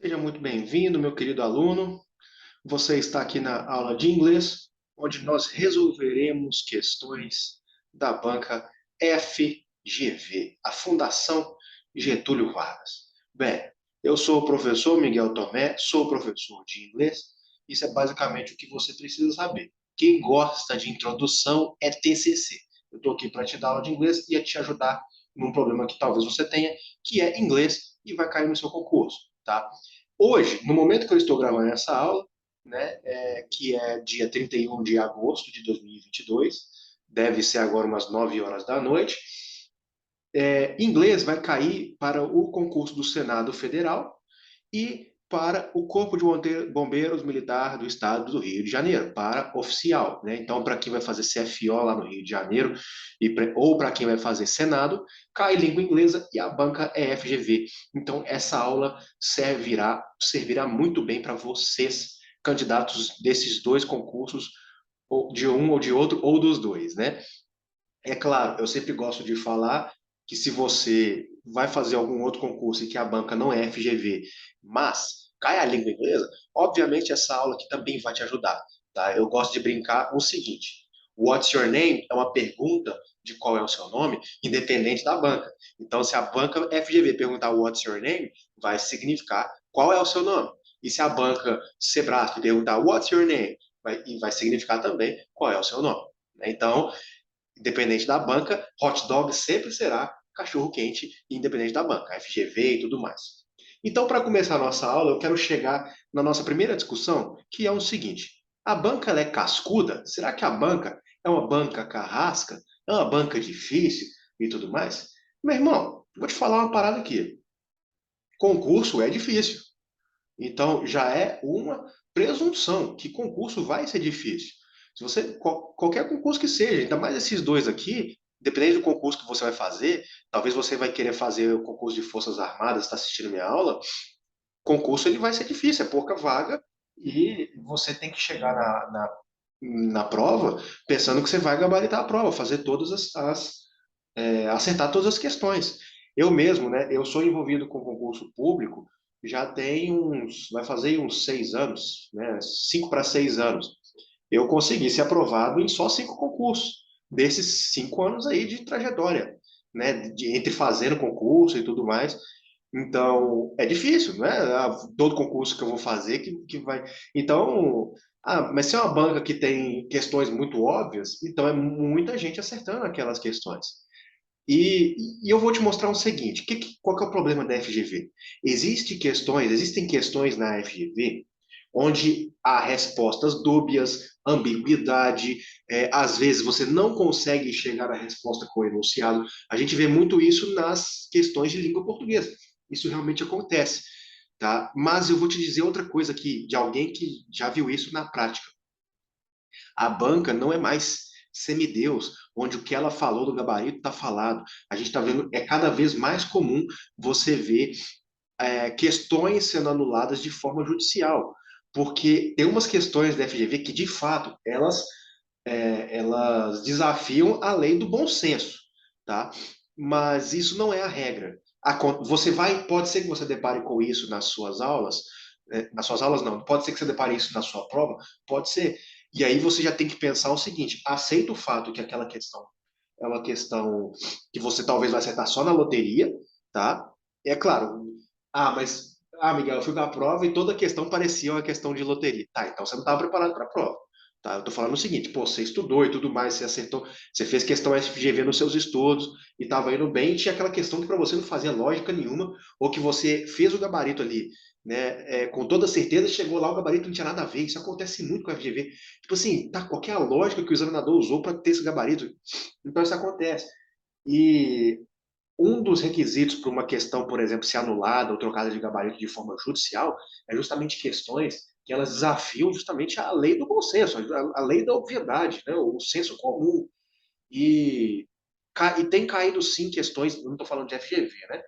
Seja muito bem-vindo, meu querido aluno. Você está aqui na aula de inglês, onde nós resolveremos questões da banca FGV, a Fundação Getúlio Vargas. Bem, eu sou o professor Miguel Tomé, sou professor de inglês. Isso é basicamente o que você precisa saber. Quem gosta de introdução é TCC. Eu estou aqui para te dar aula de inglês e te ajudar num problema que talvez você tenha, que é inglês e vai cair no seu concurso, tá? Hoje, no momento que eu estou gravando essa aula, né, que é dia 31 de agosto de 2022, deve ser agora umas 9 horas da noite, inglês vai cair para o concurso do Senado Federal e para o Corpo de Bombeiros Militar do Estado do Rio de Janeiro, para oficial, né? Então, para quem vai fazer CFO lá no Rio de Janeiro, ou para quem vai fazer Senado, cai língua inglesa e a banca é FGV. Então, essa aula servirá muito bem para vocês, candidatos desses dois concursos, ou de um ou de outro, ou dos dois, né? É claro, eu sempre gosto de falar que se você vai fazer algum outro concurso e que a banca não é FGV, mas cai a língua inglesa, obviamente essa aula aqui também vai te ajudar, tá? Eu gosto de brincar o seguinte: What's your name é uma pergunta de qual é o seu nome, independente da banca. Então, se a banca FGV perguntar What's your name, vai significar qual é o seu nome. E se a banca Sebrasp perguntar What's your name, vai significar também qual é o seu nome, né? Então, independente da banca, hot dog sempre será cachorro quente, independente da banca, FGV e tudo mais. Então, para começar a nossa aula, eu quero chegar na nossa primeira discussão, que é o seguinte: a banca ela é cascuda? Será que a banca é uma banca carrasca? É uma banca difícil e tudo mais? Meu irmão, vou te falar uma parada aqui. Concurso é difícil. Então, já é uma presunção que concurso vai ser difícil. Se você, qualquer concurso que seja, ainda mais esses dois aqui, dependendo do concurso que você vai fazer, talvez você vai querer fazer o concurso de Forças Armadas, está assistindo minha aula, concurso ele vai ser difícil, é pouca vaga, e você tem que chegar na prova pensando que você vai gabaritar a prova, fazer acertar todas as questões. Eu mesmo, né, eu sou envolvido com concurso público já tem vai fazer uns 6 anos, né, 5 para 6 anos. Eu consegui ser aprovado em só 5 concursos, desses 5 anos aí de trajetória, né, entre fazendo concurso e tudo mais. Então, é difícil, né? Todo concurso que eu vou fazer que vai. Então, mas se é uma banca que tem questões muito óbvias, então é muita gente acertando aquelas questões. E eu vou te mostrar o seguinte: qual que é o problema da FGV? Existem questões na FGV onde há respostas dúbias, ambiguidade, às vezes você não consegue chegar à resposta com o enunciado. A gente vê muito isso nas questões de língua portuguesa. Isso realmente acontece, tá? Mas eu vou te dizer outra coisa aqui, de alguém que já viu isso na prática. A banca não é mais semideus, onde o que ela falou do gabarito está falado. A gente está vendo, é cada vez mais comum você ver questões sendo anuladas de forma judicial, porque tem umas questões da FGV que, de fato, elas desafiam a lei do bom senso, tá? Mas isso não é a regra. Pode ser que você depare com isso nas suas aulas não, pode ser que você depare isso na sua prova, pode ser. E aí você já tem que pensar o seguinte: aceita o fato que aquela questão é uma questão que você talvez vai acertar só na loteria, tá? É claro, Miguel, eu fui para a prova e toda a questão parecia uma questão de loteria. Tá, então você não estava preparado para a prova. Tá? Eu tô falando o seguinte: pô, você estudou e tudo mais, você acertou, você fez questão FGV nos seus estudos e estava indo bem, e tinha aquela questão que para você não fazia lógica nenhuma, ou que você fez o gabarito ali, né, com toda certeza, chegou lá, o gabarito não tinha nada a ver. Isso acontece muito com a FGV. Tipo assim, tá, qual que é a lógica que o examinador usou para ter esse gabarito? Então isso acontece. E um dos requisitos para uma questão, por exemplo, ser anulada ou trocada de gabarito de forma judicial é justamente questões que elas desafiam justamente a lei do bom senso, a lei da obviedade, né, o senso comum. E, e tem caído sim questões, não estou falando de FGV, né,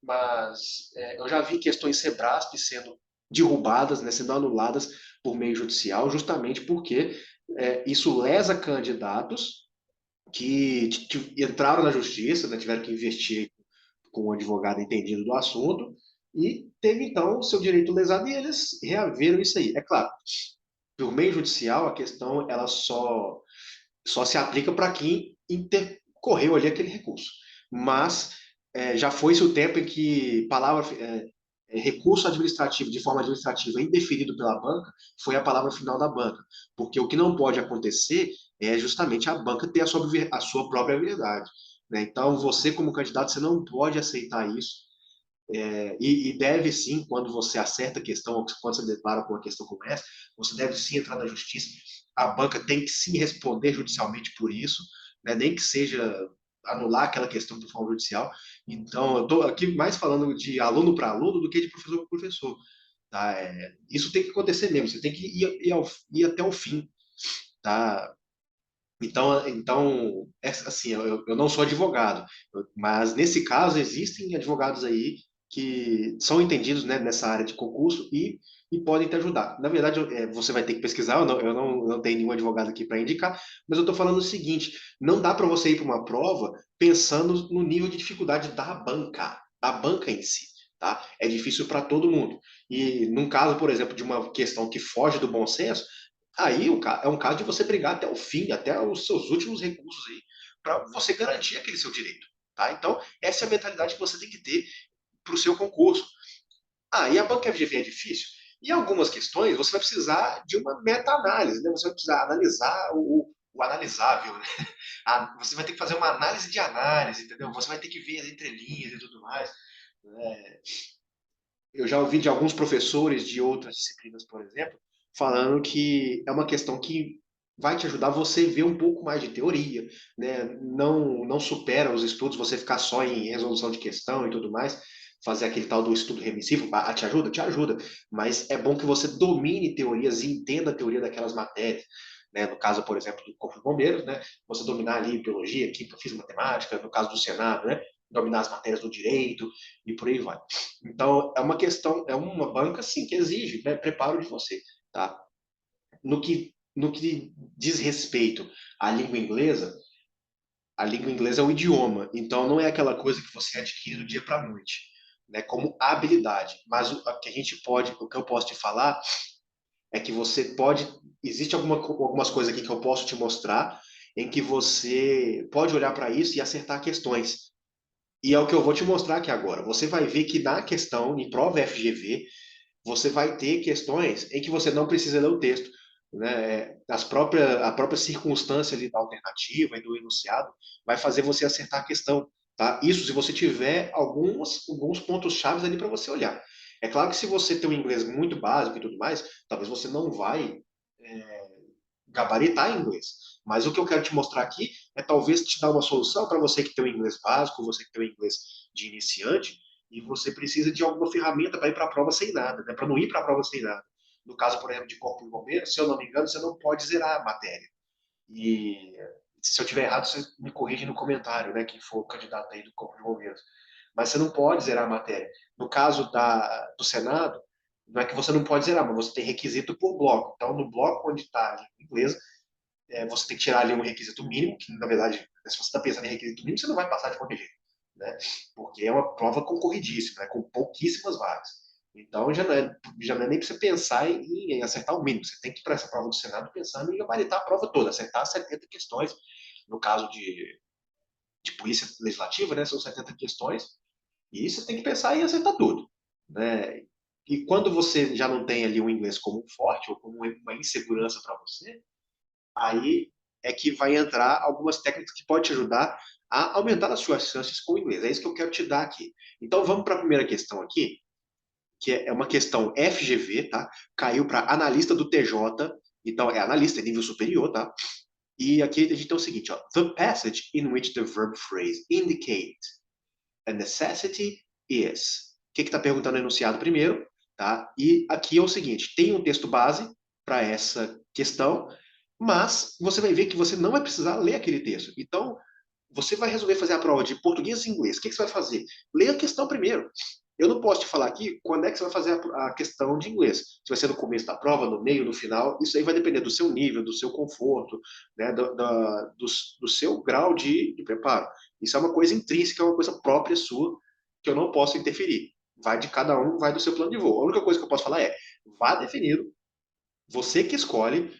mas eu já vi questões Sebrasp sendo derrubadas, né, sendo anuladas por meio judicial, justamente porque isso lesa candidatos que entraram na justiça, né, tiveram que investir com um advogado entendido do assunto, e teve, então, o seu direito lesado e eles reaveram isso aí. É claro, por meio judicial, a questão ela só se aplica para quem intercorreu ali aquele recurso. Mas já foi-se o tempo em que recurso administrativo, de forma administrativa, indeferido pela banca, foi a palavra final da banca. Porque o que não pode acontecer é justamente a banca ter a sua própria verdade. Né? Então, você, como candidato, você não pode aceitar isso. E deve sim, quando você acerta a questão, ou quando você depara com uma questão como essa, você deve sim entrar na justiça. A banca tem que sim responder judicialmente por isso, né? Nem que seja anular aquela questão por forma judicial. Então, eu estou aqui mais falando de aluno para aluno do que de professor para professor. Tá? Isso tem que acontecer mesmo, você tem que ir até o fim. Tá? Então assim, eu não sou advogado, mas nesse caso existem advogados aí que são entendidos, né, nessa área de concurso e podem te ajudar. Na verdade, você vai ter que pesquisar, eu não tenho nenhum advogado aqui para indicar, mas eu estou falando o seguinte: não dá para você ir para uma prova pensando no nível de dificuldade da banca em si. Tá? É difícil para todo mundo. E num caso, por exemplo, de uma questão que foge do bom senso, aí é um caso de você brigar até o fim, até os seus últimos recursos aí, para você garantir aquele seu direito. Tá? Então, essa é a mentalidade que você tem que ter para o seu concurso. E a banca FGV é difícil? Em algumas questões, você vai precisar de uma meta-análise, né? Você vai precisar analisar o analisável, né? Você vai ter que fazer uma análise de análise, entendeu? Você vai ter que ver as entrelinhas e tudo mais. Né? Eu já ouvi de alguns professores de outras disciplinas, por exemplo, falando que é uma questão que vai te ajudar você a ver um pouco mais de teoria, né? Não supera os estudos você ficar só em resolução de questão e tudo mais, fazer aquele tal do estudo remissivo. Te ajuda? Te ajuda. Mas é bom que você domine teorias e entenda a teoria daquelas matérias. Né? No caso, por exemplo, do Corpo de Bombeiros, né? Você dominar ali biologia, química, física, matemática, no caso do Senado, né? Dominar as matérias do direito e por aí vai. Então, é uma questão, é uma banca, sim, que exige, né, preparo de você, tá? No que diz respeito à língua inglesa, a língua inglesa é um idioma, então não é aquela coisa que você adquire do dia para a noite, né, como habilidade. Mas o que eu posso te falar é que você pode, existe algumas coisas aqui que eu posso te mostrar em que você pode olhar para isso e acertar questões. E é o que eu vou te mostrar aqui agora. Você vai ver que na questão, em prova FGV, você vai ter questões em que você não precisa ler o texto. Né? A própria circunstância ali da alternativa e do enunciado vai fazer você acertar a questão. Tá? Isso se você tiver alguns pontos chaves ali para você olhar. É claro que se você tem um inglês muito básico e tudo mais, talvez você não vai gabaritar em inglês. Mas o que eu quero te mostrar aqui é talvez te dar uma solução para você que tem o inglês básico, você que tem o inglês de iniciante, e você precisa de alguma ferramenta para ir para a prova sem nada, né? Para não ir para a prova sem nada. No caso, por exemplo, de Corpo de Bombeiros, se eu não me engano, você não pode zerar a matéria. E se eu tiver errado, você me corrige no comentário, né? Quem for candidato aí do Corpo de Bombeiros. Mas você não pode zerar a matéria. No caso do Senado, não é que você não pode zerar, mas você tem requisito por bloco. Então, no bloco onde está a língua inglesa, você tem que tirar ali um requisito mínimo, que na verdade, se você está pensando em requisito mínimo, você não vai passar de qualquer jeito, né? Porque é uma prova concorridíssima, né? Com pouquíssimas vagas. Então já não é nem para você pensar em acertar o mínimo, você tem que ir para essa prova do Senado pensando em gabaritar a prova toda, acertar 70 questões. No caso de polícia legislativa, né, são 70 questões, e você tem que pensar em acertar tudo. Né? E quando você já não tem ali um inglês como forte ou como uma insegurança para você, aí é que vai entrar algumas técnicas que podem te ajudar a aumentar as suas chances com o inglês. É isso que eu quero te dar aqui. Então vamos para a primeira questão aqui, que é uma questão FGV, tá? Caiu para analista do TJ, então é analista, é nível superior, tá? E aqui a gente tem o seguinte, ó, the passage in which the verb phrase indicate a necessity is. O que está perguntando o enunciado primeiro, tá? E aqui é o seguinte, tem um texto base para essa questão, mas você vai ver que você não vai precisar ler aquele texto. Então, você vai resolver fazer a prova de português e inglês. O que você vai fazer? Leia a questão primeiro. Eu não posso te falar aqui quando é que você vai fazer a questão de inglês. Se vai ser no começo da prova, no meio, no final. Isso aí vai depender do seu nível, do seu conforto, né, do seu grau de preparo. Isso é uma coisa intrínseca, é uma coisa própria sua, que eu não posso interferir. vai de cada um, vai do seu plano de voo. A única coisa que eu posso falar é, vá definido, você que escolhe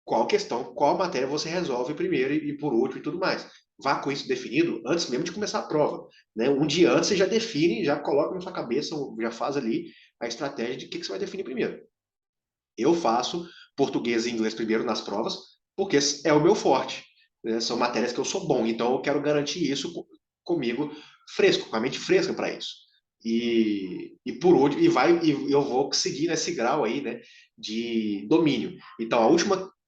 qual questão, qual matéria você resolve primeiro e por último e tudo mais. Vá com isso definido antes mesmo de começar a prova. Né? Um dia antes você já define, já coloca na sua cabeça, já faz ali a estratégia de o que você vai definir primeiro. Eu faço português e inglês primeiro nas provas, porque é o meu forte. Né? São matérias que eu sou bom, então eu quero garantir isso comigo fresco, com a mente fresca para isso. E por último, e eu vou seguir nesse grau aí, né, de domínio. Então,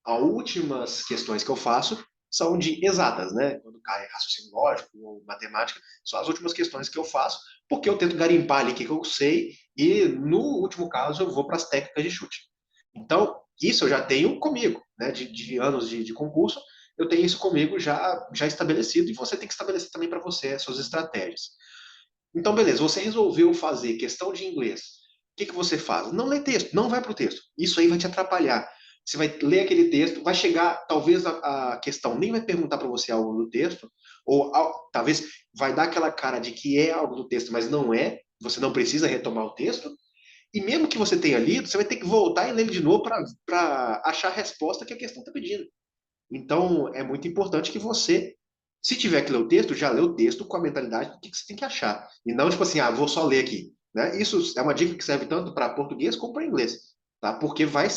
as últimas questões que eu faço são de exatas, né? Quando cai raciocínio lógico ou matemática, são as últimas questões que eu faço, porque eu tento garimpar ali o que eu sei, e no último caso eu vou para as técnicas de chute. Então, isso eu já tenho comigo, né? De anos de concurso, eu tenho isso comigo já estabelecido. E você tem que estabelecer também para você as suas estratégias. Então, beleza, você resolveu fazer questão de inglês. O que, que você faz? Não lê texto, não vai para o texto. Isso aí vai te atrapalhar. Você vai ler aquele texto, vai chegar, talvez a questão nem vai perguntar para você algo do texto, ou talvez vai dar aquela cara de que é algo do texto, mas não é. Você não precisa retomar o texto. E mesmo que você tenha lido, você vai ter que voltar e ler de novo para achar a resposta que a questão está pedindo. Então, é muito importante que você, se tiver que ler o texto, já lê o texto com a mentalidade do que você tem que achar. E não tipo assim, vou só ler aqui. Né? Isso é uma dica que serve tanto para português como para inglês. Tá? Porque vai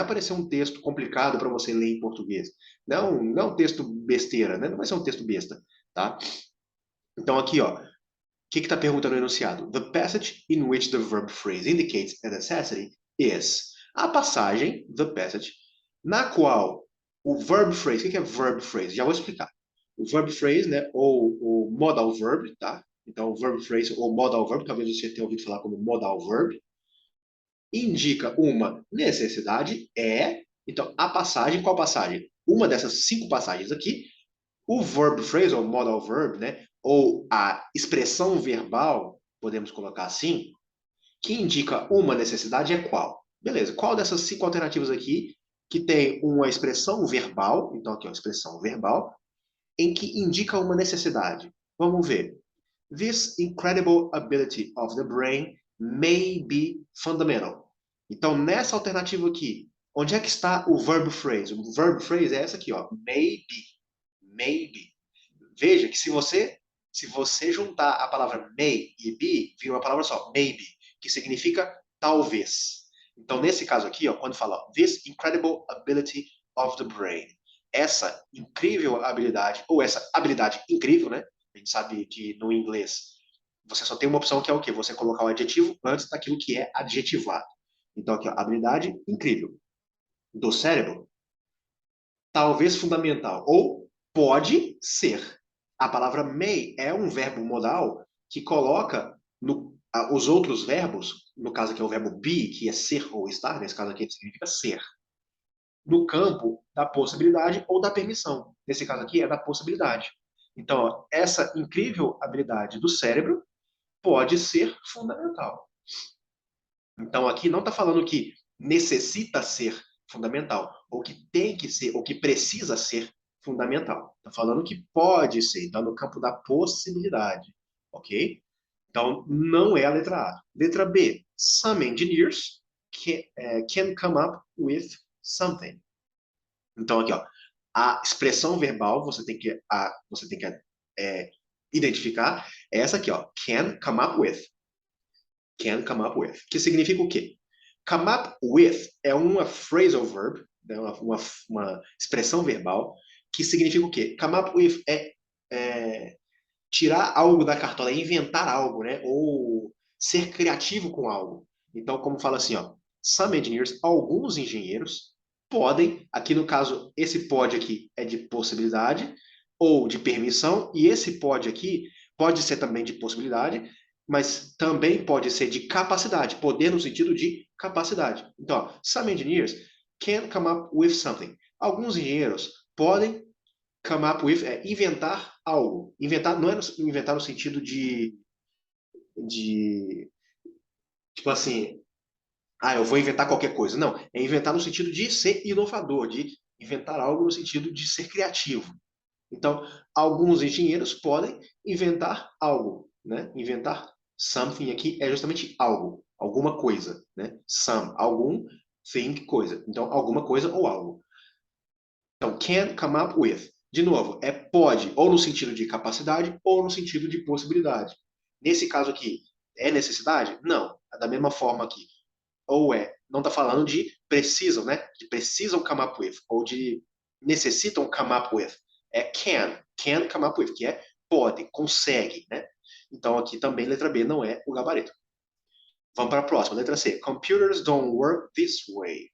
aparecer um texto complicado para você ler em português. Não um texto besteira, né? Não vai ser um texto besta. Tá? Então, aqui, ó, que está perguntando no enunciado? The passage in which the verb phrase indicates a necessity is. A passagem, the passage, na qual o verb phrase, o que é verb phrase? Já vou explicar. O verb phrase, né, ou o modal verb, tá? Então, o verb phrase ou modal verb, talvez você tenha ouvido falar como modal verb, indica uma necessidade, então, a passagem, qual passagem? Uma dessas 5 passagens aqui, o verb phrase, ou modal verb, né, ou a expressão verbal, podemos colocar assim, que indica uma necessidade é qual? Beleza, qual dessas 5 alternativas aqui que tem uma expressão verbal, então aqui é uma expressão verbal, em que indica uma necessidade? Vamos ver. This incredible ability of the brain may be fundamental. Então, nessa alternativa aqui, onde é que está o verb phrase? O verb phrase é essa aqui, ó, maybe. Maybe. Veja que se você juntar a palavra may e be, vira uma palavra só, maybe, que significa talvez. Então, nesse caso aqui, ó, quando fala this incredible ability of the brain, essa incrível habilidade, ou essa habilidade incrível, né? A gente sabe que no inglês você só tem uma opção que é o quê? Você colocar o adjetivo antes daquilo que é adjetivado. Então, aqui, ó, habilidade incrível do cérebro, talvez fundamental, ou pode ser. A palavra may é um verbo modal que coloca os outros verbos, no caso aqui é o verbo be, que é ser ou estar, nesse caso aqui significa ser, no campo da possibilidade ou da permissão. Nesse caso aqui é da possibilidade. Então, ó, essa incrível habilidade do cérebro pode ser fundamental. Então, aqui não está falando que necessita ser fundamental, ou que tem que ser, ou que precisa ser fundamental. Está falando que pode ser, está no campo da possibilidade, ok? Então, não é a letra A. Letra B, some engineers can come up with something. Então, aqui, ó, a expressão verbal você tem que identificar é essa aqui, ó, can come up with. Can come up with. Que significa o quê? Come up with é uma phrasal verb, né, uma expressão verbal, que significa o quê? Come up with é tirar algo da cartola, é inventar algo, né? Ou ser criativo com algo. Então, como fala assim, ó, some engineers, alguns engenheiros, podem, aqui no caso, esse pode aqui é de possibilidade ou de permissão, e esse pode aqui pode ser também de possibilidade, mas também pode ser de capacidade, poder no sentido de capacidade. Então, ó, some engineers can come up with something. Alguns engenheiros podem come up with é inventar algo. Inventar não é inventar no sentido de tipo assim, eu vou inventar qualquer coisa. Não, é inventar no sentido de ser inovador, de inventar algo no sentido de ser criativo. Então, alguns engenheiros podem inventar algo, né? Inventar Something aqui é justamente algo, alguma coisa, né? Some, algum, thing, coisa. Então, alguma coisa ou algo. Então, can come up with. De novo, é pode, ou no sentido de capacidade, ou no sentido de possibilidade. Nesse caso aqui, é necessidade? Não. Da mesma forma aqui, ou é, não está falando de precisam, né? De precisam come up with, ou de necessitam come up with. É can come up with, que é pode, consegue, né? Então aqui também letra B não é o gabarito. Vamos para a próxima, letra C. Computers don't work this way.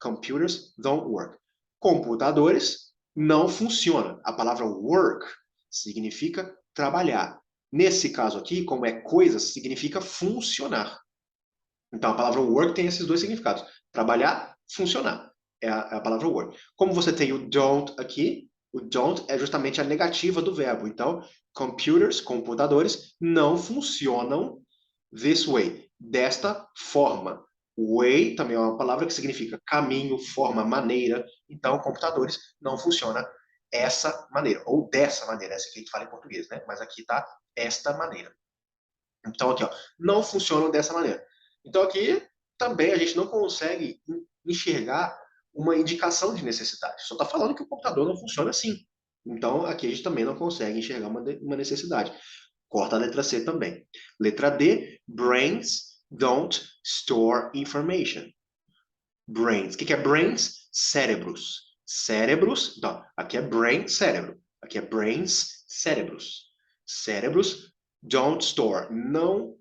Computers don't work. Computadores não funcionam. A palavra work significa trabalhar. Nesse caso aqui, como é coisas, significa funcionar. Então, a palavra work tem esses dois significados. Trabalhar, funcionar. É a palavra work. Como você tem o don't aqui, o don't é justamente a negativa do verbo. Então, computers, computadores, não funcionam this way, desta forma. Way também é uma palavra que significa caminho, forma, maneira. Então, computadores não funcionam essa maneira, ou dessa maneira. Essa aqui a gente fala em português, né? Mas aqui está esta maneira. Então, aqui, ó, não funcionam dessa maneira. Então, aqui também a gente não consegue enxergar uma indicação de necessidade. Só está falando que o computador não funciona assim. Então, aqui a gente também não consegue enxergar uma necessidade. Corta a letra C também. Letra D, brains don't store information. Brains. O que é brains? Cérebros. Cérebros, então, aqui é brain, cérebro. Aqui é brains, cérebros. Cérebros don't store, não,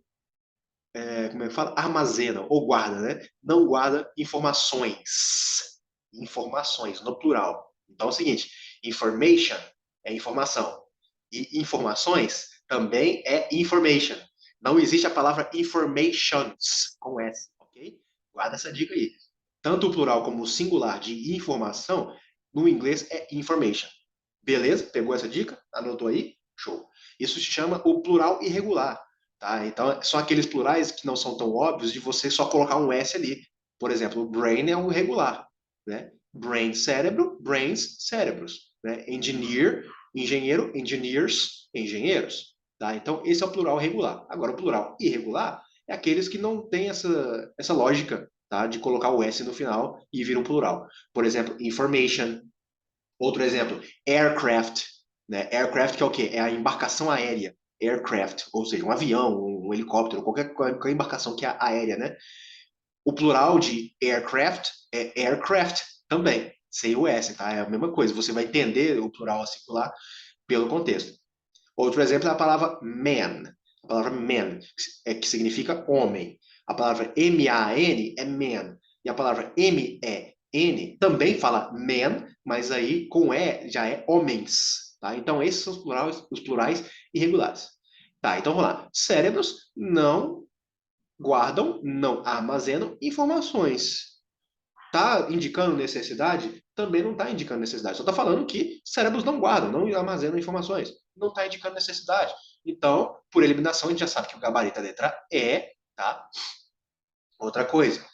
como é que fala? Armazena ou guarda, né? Não guarda informações. Informações, no plural. Então é o seguinte, information é informação. E informações também é information. Não existe a palavra informations com S, ok? Guarda essa dica aí. Tanto o plural como o singular de informação, no inglês é information. Beleza? Pegou essa dica? Anotou aí? Show. Isso se chama o plural irregular. Tá? Então, são aqueles plurais que não são tão óbvios de você só colocar um S ali. Por exemplo, o brain é um regular. Né? Brain, cérebro, brains, cérebros. Né? Engineer, engenheiro, engineers, engenheiros. Tá? Então, esse é o plural regular. Agora, o plural irregular é aqueles que não têm essa lógica, tá? De colocar o S no final e vir um plural. Por exemplo, information. Outro exemplo, aircraft. Né? Aircraft que é o quê? É a embarcação aérea. Aircraft, ou seja, um avião, um helicóptero, qualquer embarcação que é aérea, né? O plural de aircraft é aircraft também, sem o S, tá? É a mesma coisa. Você vai entender o plural singular pelo contexto. Outro exemplo é a palavra man. A palavra man, que significa homem. A palavra M-A-N é man. E a palavra M-E-N também fala man, mas aí com E já é homens. Tá? Então, esses são os plurais irregulares. Tá, então vamos lá. Cérebros não guardam, não armazenam informações. Está indicando necessidade? Também não está indicando necessidade. Só está falando que cérebros não guardam, não armazenam informações. Não está indicando necessidade. Então, por eliminação, a gente já sabe que o gabarito é a letra E, tá? Outra coisa.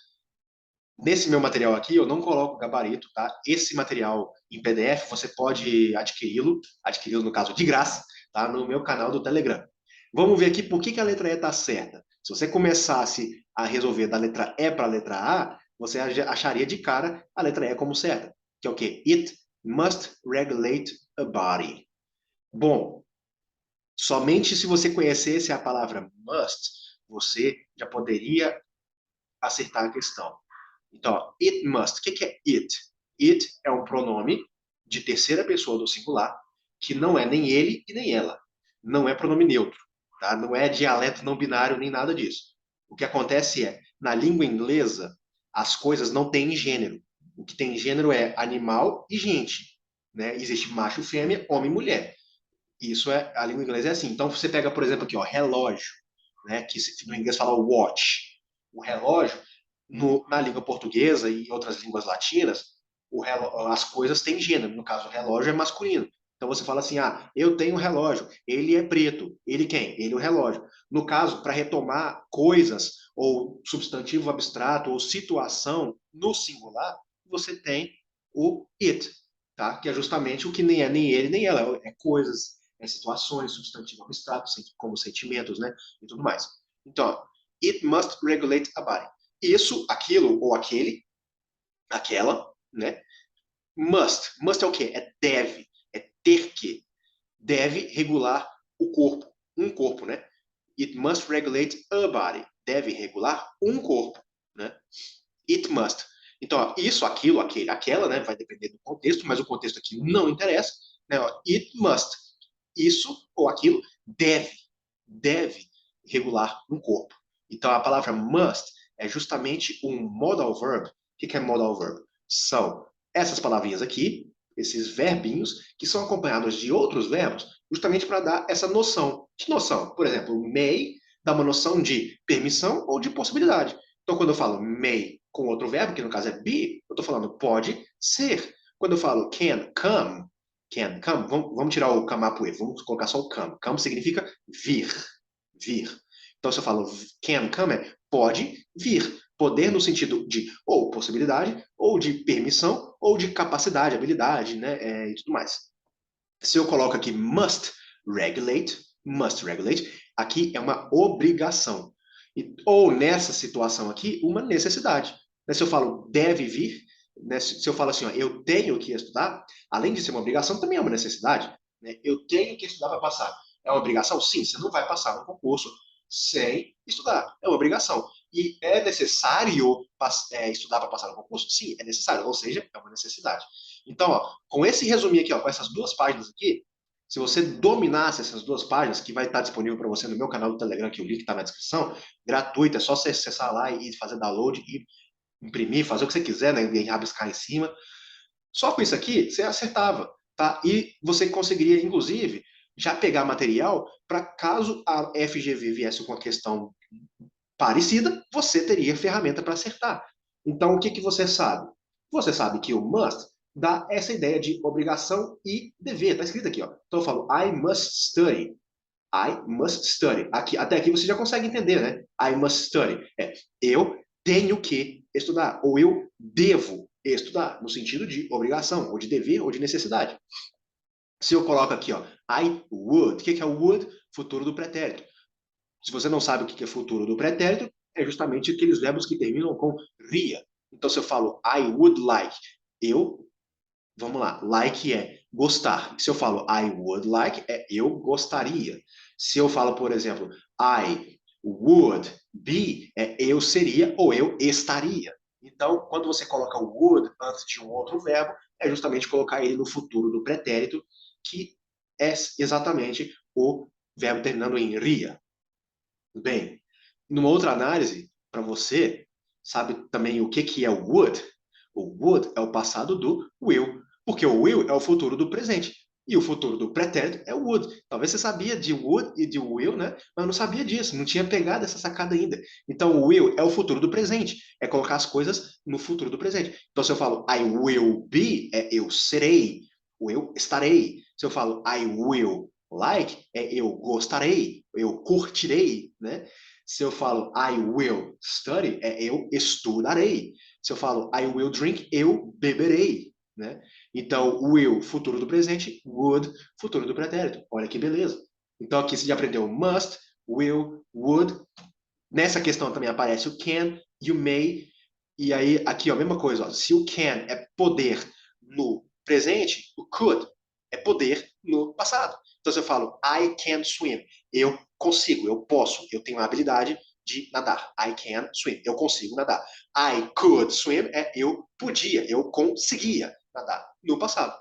Nesse meu material aqui, eu não coloco gabarito, tá? Esse material em PDF, você pode adquiri-lo no caso de graça, tá? No meu canal do Telegram. Vamos ver aqui por que a letra E está certa. Se você começasse a resolver da letra E para a letra A, você acharia de cara a letra E como certa, que é o quê? It must regulate a body. Bom, somente se você conhecesse a palavra must, você já poderia acertar a questão. Então, it must. O que é it? It é um pronome de terceira pessoa do singular que não é nem ele e nem ela. Não é pronome neutro. Tá? Não é dialeto não binário nem nada disso. O que acontece é, na língua inglesa, as coisas não têm gênero. O que tem gênero é animal e gente. Né? Existe macho, fêmea, homem e mulher. Isso é, a língua inglesa é assim. Então, você pega, por exemplo, aqui, ó, relógio, né? Que no inglês fala watch. O relógio na língua portuguesa e outras línguas latinas, as coisas têm gênero. No caso, o relógio é masculino. Então você fala assim: ah, eu tenho um relógio, ele é preto. Ele quem? Ele é o relógio. No caso, para retomar coisas, ou substantivo abstrato, ou situação no singular, você tem o it, tá? Que é justamente o que nem é nem ele nem ela, é coisas, é situações, substantivo abstrato, como sentimentos, né? E tudo mais. Então, ó, it must regulate a body. Isso, aquilo ou aquele, aquela, né? Must. Must é o quê? É deve. É ter que. Deve regular o corpo. Um corpo, né? It must regulate a body. Deve regular um corpo, né? It must. Então, ó, isso, aquilo, aquele, aquela, né? Vai depender do contexto, mas o contexto aqui não interessa. Né? Ó, it must. Isso ou aquilo deve regular um corpo. Então, a palavra must é justamente um modal verb. O que é modal verb? São essas palavrinhas aqui, esses verbinhos, que são acompanhados de outros verbos, justamente para dar essa noção. Que noção? Por exemplo, may dá uma noção de permissão ou de possibilidade. Então, quando eu falo may com outro verbo, que no caso é be, eu estou falando pode ser. Quando eu falo can come, vamos tirar o come up with, vamos colocar só o come. Come significa vir, vir. Então, se eu falo can come, é pode vir. Poder no sentido de ou possibilidade, ou de permissão, ou de capacidade, habilidade, né, e tudo mais. Se eu coloco aqui must regulate, aqui é uma obrigação. Ou nessa situação aqui, uma necessidade. Se eu falo deve vir, né, se eu falo assim, ó, eu tenho que estudar, além de ser uma obrigação, também é uma necessidade. Né? Eu tenho que estudar para passar. É uma obrigação? Sim, você não vai passar no concurso sem estudar. É uma obrigação. E é necessário estudar para passar no concurso? Sim, é necessário. Ou seja, é uma necessidade. Então, ó, com esse resuminho aqui, ó, com essas duas páginas aqui, se você dominasse essas duas páginas, que vai estar disponível para você no meu canal do Telegram, que o link está na descrição, gratuito, é só você acessar lá e fazer download e imprimir, fazer o que você quiser, né, e rabiscar em cima. Só com isso aqui, você acertava, tá? E você conseguiria, inclusive, já pegar material para caso a FGV viesse com uma questão parecida, você teria ferramenta para acertar. Então, o que, que você sabe? Você sabe que o must dá essa ideia de obrigação e dever. Está escrito aqui, ó. Então eu falo, I must study. I must study. Aqui, até aqui você já consegue entender, né? I must study. Eu tenho que estudar, ou eu devo estudar, no sentido de obrigação, ou de dever, ou de necessidade. Se eu coloco aqui, ó, I would. O que é o would? Futuro do pretérito. Se você não sabe o que é futuro do pretérito, é justamente aqueles verbos que terminam com ria. Então, se eu falo I would like, eu, vamos lá, like é gostar. Se eu falo I would like, é eu gostaria. Se eu falo, por exemplo, I would be, é eu seria ou eu estaria. Então, quando você coloca o would antes de um outro verbo, é justamente colocar ele no futuro do pretérito, que é exatamente o verbo terminando em ria. Bem, numa outra análise, para você, sabe também o que, que é o would? O would é o passado do will, porque o will é o futuro do presente. E o futuro do pretérito é o would. Talvez você sabia de would e de will, né? Mas não sabia disso, não tinha pegado essa sacada ainda. Então, o will é o futuro do presente, é colocar as coisas no futuro do presente. Então, se eu falo I will be, é eu serei, o eu estarei. Se eu falo I will like, é eu gostarei, eu curtirei, né? Se eu falo I will study, é eu estudarei. Se eu falo I will drink, eu beberei, né? Então, will, futuro do presente, would, futuro do pretérito. Olha que beleza. Então, aqui você já aprendeu must, will, would. Nessa questão também aparece o can, you may. E aí, aqui, ó, a mesma coisa. Ó, se o can é poder no presente, o could é poder no passado. Então, se eu falo I can swim, eu consigo, eu posso, eu tenho a habilidade de nadar. I can swim, eu consigo nadar. I could swim é eu podia, eu conseguia nadar no passado.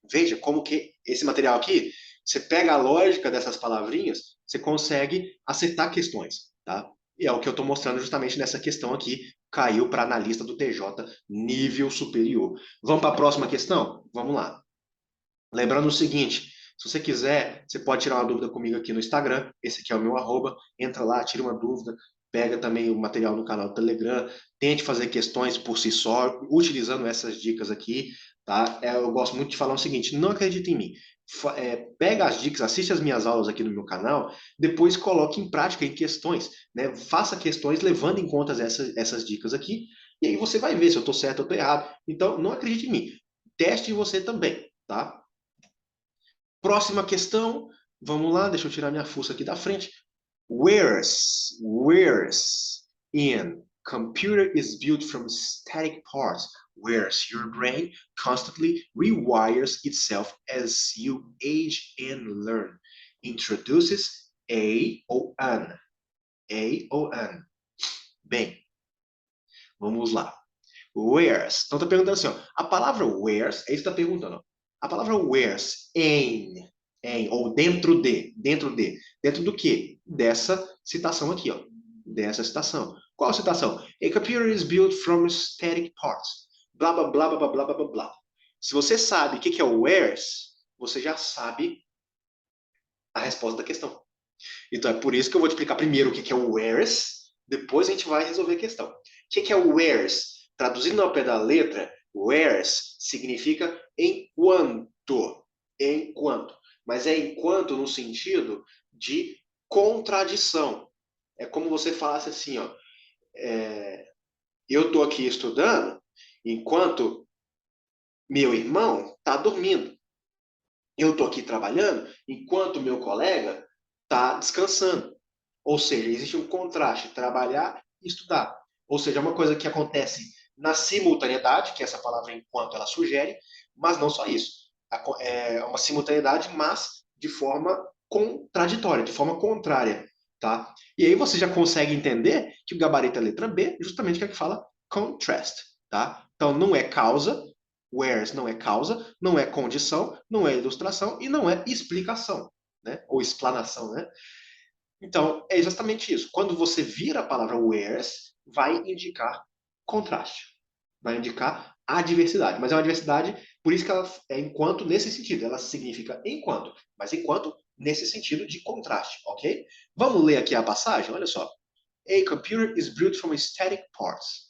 Veja como que esse material aqui, você pega a lógica dessas palavrinhas, você consegue acertar questões, tá? E é o que eu estou mostrando justamente nessa questão aqui, caiu para analista do TJ nível superior. Vamos para a próxima questão? Vamos lá. Lembrando o seguinte, se você quiser, você pode tirar uma dúvida comigo aqui no Instagram, esse aqui é o meu arroba, entra lá, tira uma dúvida, pega também o material no canal do Telegram, tente fazer questões por si só, utilizando essas dicas aqui, tá? Eu gosto muito de falar o seguinte, não acredite em mim, pega as dicas, assiste as minhas aulas aqui no meu canal, depois coloque em prática em questões, né? Faça questões levando em conta essas dicas aqui, e aí você vai ver se eu estou certo ou estou errado. Então, não acredite em mim, teste você também, tá? Próxima questão, vamos lá, deixa eu tirar minha fuça aqui da frente. Whereas in computer is built from static parts, whereas your brain constantly rewires itself as you age and learn. Introduces a ou an. A ou an. Bem, vamos lá. Whereas. Então tá perguntando assim, ó, a palavra whereas, é isso que tá perguntando, ó. A palavra whereas em, ou dentro do quê? Dessa citação aqui, ó. Dessa citação. Qual citação? A computer is built from static parts. Blá, blá, blá, blá, blá, blá, blá, blá. Se você sabe o que é o whereas, você já sabe a resposta da questão. Então é por isso que eu vou te explicar primeiro o que é o whereas, depois a gente vai resolver a questão. O que é o whereas? Traduzindo ao pé da letra, whereas significa enquanto. Enquanto. Mas é enquanto no sentido de contradição. É como você falasse assim, ó, eu estou aqui estudando enquanto meu irmão está dormindo. Eu estou aqui trabalhando enquanto meu colega está descansando. Ou seja, existe um contraste, trabalhar e estudar. Ou seja, é uma coisa que acontece na simultaneidade, que essa palavra enquanto ela sugere, mas não só isso. É uma simultaneidade, mas de forma contraditória, de forma contrária. Tá? E aí você já consegue entender que o gabarito é a letra B, justamente que é que fala contrast. Tá? Então não é causa, whereas não é causa, não é condição, não é ilustração e não é explicação, né? Ou explanação, né? Então, é exatamente isso. Quando você vira a palavra whereas, vai indicar contraste, vai indicar adversidade. Mas é uma adversidade, por isso que ela é enquanto nesse sentido. Ela significa enquanto, mas enquanto nesse sentido de contraste, ok? Vamos ler aqui a passagem? Olha só. A computer is built from static parts.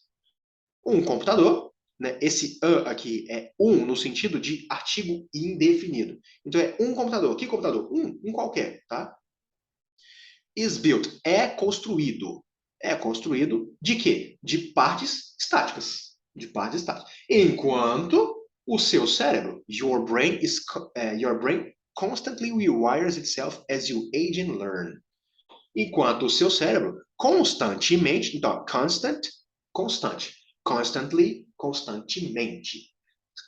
Um computador, né? Esse a aqui é um no sentido de artigo indefinido. Então é um computador. Que computador? Um qualquer, tá? Is built é construído. É construído de quê? De partes estáticas. De partes estáticas. Enquanto o seu cérebro, your brain constantly rewires itself as you age and learn. Enquanto o seu cérebro constantemente, então, constante. Constantly, constantemente.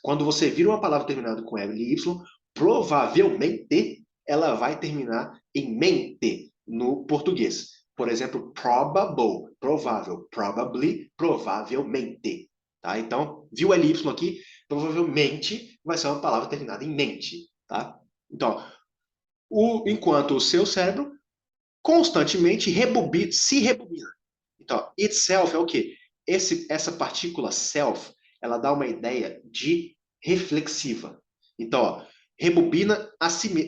Quando você vira uma palavra terminada com L e Y, provavelmente ela vai terminar em mente no português. Por exemplo, probable, provável, probably, provavelmente. Tá? Então, viu L y aqui? Provavelmente vai ser uma palavra terminada em mente. Tá? Então, enquanto o seu cérebro constantemente se rebobina. Então, itself é o quê? Essa partícula self, ela dá uma ideia de reflexiva. Então, ó, rebobina,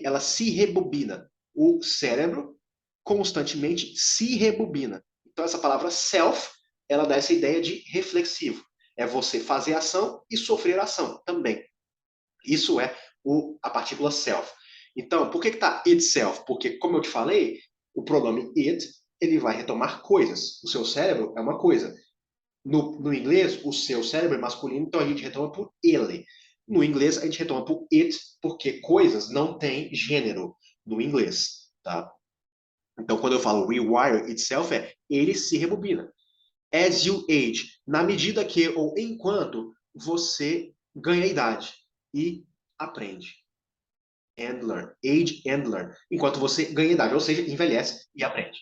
ela se rebobina. O cérebro constantemente se rebobina. Então, essa palavra self, ela dá essa ideia de reflexivo. É você fazer ação e sofrer ação também. Isso é a partícula self. Então, por que está itself? Porque, como eu te falei, o pronome it, ele vai retomar coisas. O seu cérebro é uma coisa. No inglês, o seu cérebro é masculino, então a gente retoma por ele. No inglês, a gente retoma por it, porque coisas não têm gênero no inglês. Tá? Então, quando eu falo rewire itself, ele se rebobina. As you age, na medida que ou enquanto você ganha idade e aprende. And learn. Age and learn. Enquanto você ganha idade, ou seja, envelhece e aprende.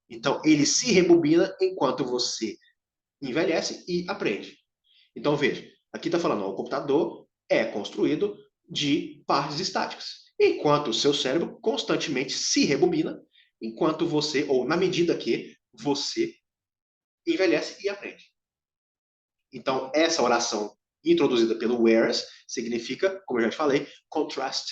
Então, ele se rebobina enquanto você envelhece e aprende. Então, veja, aqui está falando, o computador é construído de partes estáticas, enquanto o seu cérebro constantemente se rebobina, enquanto você, ou na medida que você envelhece e aprende. Então, essa oração introduzida pelo whereas significa, como eu já te falei, contrast,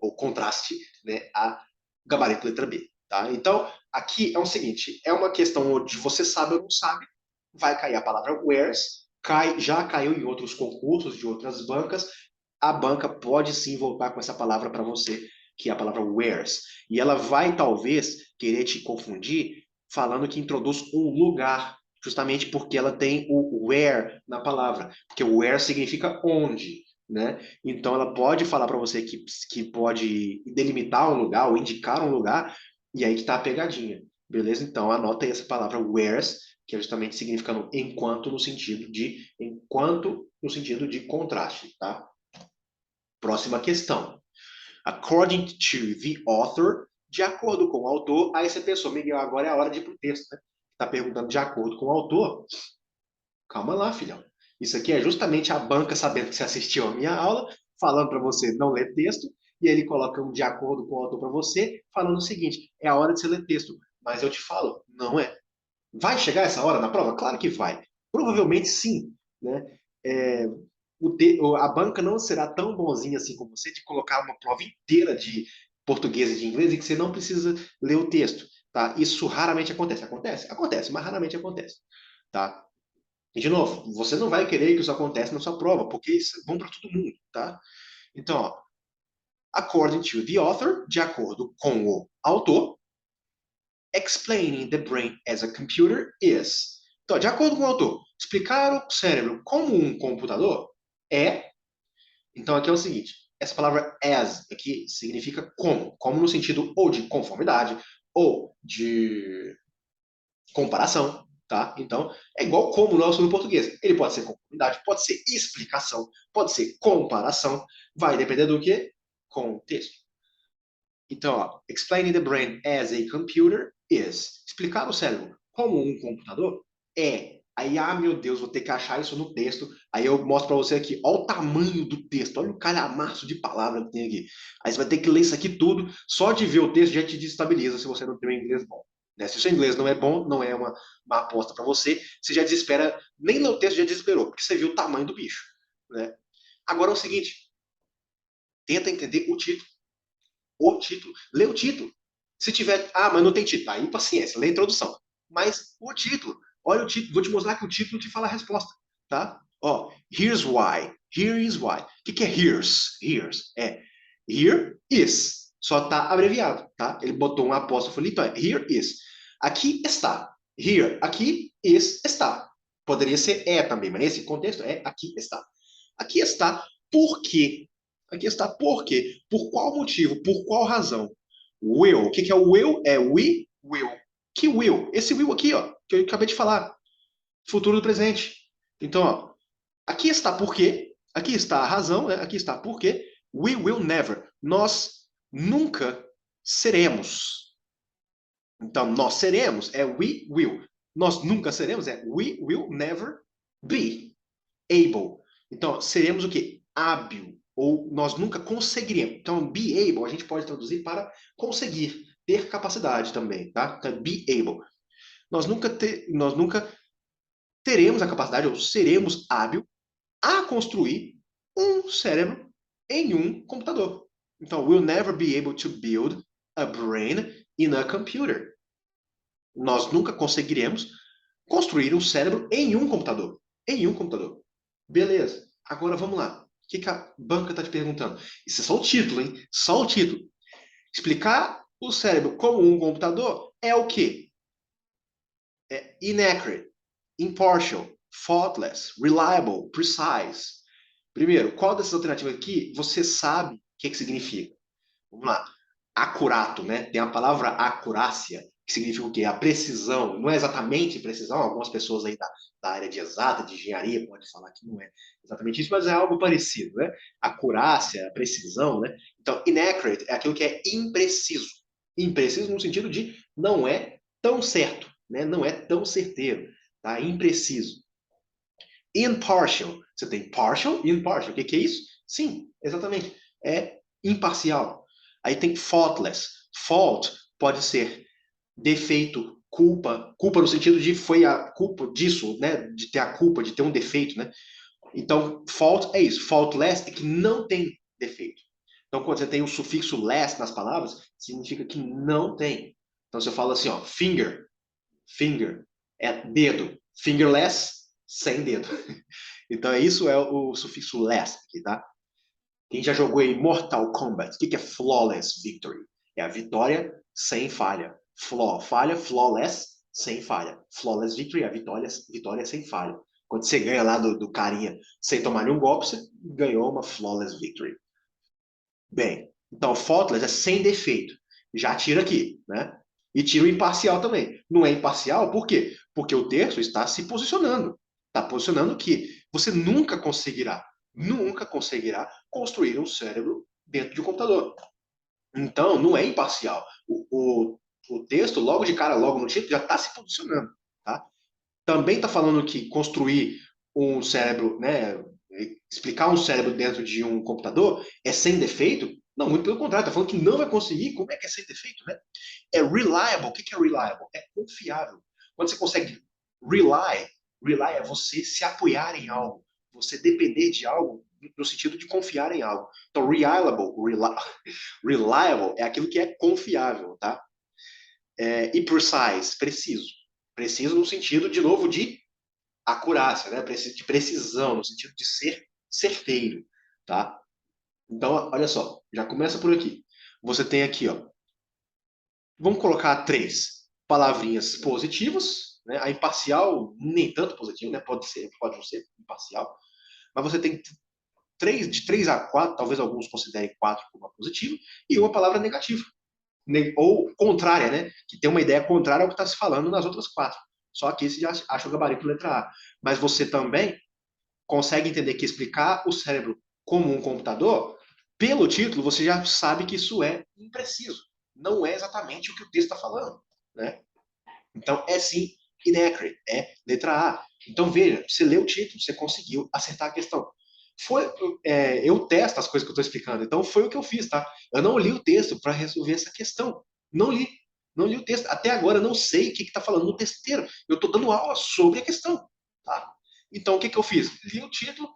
ou contraste, né, a gabarito letra B. Tá? Então, aqui é o seguinte, é uma questão onde você sabe ou não sabe, vai cair a palavra whereas, já caiu em outros concursos de outras bancas, a banca pode sim voltar com essa palavra para você, que é a palavra whereas. E ela vai, talvez, querer te confundir falando que introduz um lugar, justamente porque ela tem o where na palavra, porque o where significa onde, né? Então ela pode falar para você que pode delimitar um lugar ou indicar um lugar, e aí que está a pegadinha. Beleza? Então, anota aí essa palavra whereas, que é justamente significando enquanto no sentido de contraste, tá? Próxima questão. According to the author, de acordo com o autor, aí você pensou, Miguel, agora é a hora de ir pro texto, né? Tá perguntando de acordo com o autor. Calma lá, filhão. Isso aqui é justamente a banca sabendo que você assistiu a minha aula, falando para você não ler texto, e ele coloca um de acordo com o autor para você, falando o seguinte: é a hora de você ler texto. Mas eu te falo, não é. Vai chegar essa hora na prova? Claro que vai. Provavelmente sim, né? É, a banca não será tão bonzinha assim como você de colocar uma prova inteira de português e de inglês e que você não precisa ler o texto, tá? Isso raramente acontece. Acontece? Acontece, mas raramente acontece, tá? E, de novo, você não vai querer que isso aconteça na sua prova, porque isso é bom para todo mundo, tá? Então, ó, according to the author, de acordo com o autor, explaining the brain as a computer is. Então, de acordo com o autor, explicar o cérebro como um computador é. Então, aqui é o seguinte: essa palavra as aqui significa como no sentido ou de conformidade ou de comparação, tá? Então, é igual como no nosso no português. Ele pode ser conformidade, pode ser explicação, pode ser comparação, vai depender do que? Contexto. Então, ó, explaining the brain as a computer is. Explicar o cérebro como um computador é. Aí, meu Deus, vou ter que achar isso no texto. Aí eu mostro para você aqui, olha o tamanho do texto, olha o calhamaço de palavra que tem aqui. Aí você vai ter que ler isso aqui tudo, só de ver o texto já te desestabiliza se você não tem um inglês bom. Né? Se o seu inglês não é bom, não é uma aposta para você, você já desespera, nem ler o texto já desesperou, porque você viu o tamanho do bicho. Né? Agora é o seguinte, tenta entender o título. O título. Lê o título. Se tiver. Ah, mas não tem título. Aí, paciência, lê a introdução. Mas o título. Olha o título. Vou te mostrar que o título te fala a resposta. Tá? Ó, here's why. Here is why. O que é here's? Here's. É. Here is. Só tá abreviado, tá? Ele botou um apóstrofo ali, então é here is. Aqui está. Here. Aqui is está. Poderia ser é também, mas nesse contexto é aqui está. Aqui está porque. Aqui está por quê? Por qual motivo? Por qual razão? Will. O que é o will? É we will. Que will? Esse will aqui, ó, que eu acabei de falar. Futuro do presente. Então, ó, aqui está por quê? Aqui está a razão, né? Aqui está por quê? We will never. Nós nunca seremos. Então, nós seremos é we will. Nós nunca seremos é we will never be able. Então, seremos o quê? Hábil. Ou nós nunca conseguiríamos. Então, be able, a gente pode traduzir para conseguir, ter capacidade também, tá? Então, be able. Nós nunca teremos a capacidade, ou seremos hábil, a construir um cérebro em um computador. Então, we'll never be able to build a brain in a computer. Nós nunca conseguiremos construir um cérebro em um computador. Em um computador. Beleza. Agora vamos lá. O que a banca está te perguntando? Isso é só o título, hein? Só o título. Explicar o cérebro como um computador é o quê? É inaccurate, impartial, faultless, reliable, precise. Primeiro, qual dessas alternativas aqui você sabe o que significa? Vamos lá. Acurato, né? Tem a palavra acurácia, que significa o quê? A precisão. Não é exatamente precisão, algumas pessoas aí da área de exata, de engenharia, podem falar que não é exatamente isso, mas é algo parecido, né? Acurácia, precisão, né? Então, inaccurate é aquilo que é impreciso. Impreciso no sentido de não é tão certo, né? Não é tão certeiro, tá? Impreciso. Impartial. Você tem partial e impartial. O que é isso? Sim, exatamente. É imparcial. Aí tem faultless. Fault pode ser defeito, culpa. Culpa no sentido de foi a culpa disso, né? De ter a culpa, de ter um defeito, né? Então, fault é isso. Faultless é que não tem defeito. Então, quando você tem o sufixo less nas palavras, significa que não tem. Então, se eu falo assim, ó, finger, finger é dedo. Fingerless, sem dedo. Então, isso é o sufixo less aqui, tá? Quem já jogou em Mortal Kombat, o que é flawless victory? É a vitória sem falha. Falha, flawless, sem falha. Flawless victory é a vitória sem falha. Quando você ganha lá do carinha sem tomar nenhum golpe, você ganhou uma flawless victory. Bem, então faultless é sem defeito. Já tira aqui, né? E tira o imparcial também. Não é imparcial, por quê? Porque o terço está se posicionando. Está posicionando que você nunca conseguirá construir um cérebro dentro de um computador. Então, não é imparcial. O texto, logo de cara, logo no título, já está se posicionando. Tá? Também está falando que construir um cérebro, né, explicar um cérebro dentro de um computador é sem defeito? Não, muito pelo contrário, está falando que não vai conseguir. Como é que é sem defeito? Né? É reliable. O que é reliable? É confiável. Quando você consegue rely é você se apoiar em algo, você depender de algo no sentido de confiar em algo. Então, reliable é aquilo que é confiável, tá? E precise, preciso. Preciso no sentido, de novo, de acurácia, né? De precisão, no sentido de ser certeiro, tá? Então, olha só, já começa por aqui. Você tem aqui, ó, vamos colocar três palavrinhas positivas, né? A imparcial nem tanto positivo, né? Pode não ser imparcial, mas você tem de três a quatro, talvez alguns considerem quatro como uma positiva, e uma palavra negativa, ou contrária, né? Que tem uma ideia contrária ao que está se falando nas outras quatro. Só que esse já acha o gabarito letra A. Mas você também consegue entender que explicar o cérebro como um computador, pelo título, você já sabe que isso é impreciso. Não é exatamente o que o texto está falando. Né? Então, é sim inaccurate, é letra A. Então, veja, você leu o título, você conseguiu acertar a questão. Eu testo as coisas que eu estou explicando, então foi o que eu fiz, tá? Eu não li o texto para resolver essa questão. Não li. Não li o texto. Até agora eu não sei o que está falando no texto inteiro. Eu estou dando aula sobre a questão. Tá? Então, o que eu fiz? Li o título,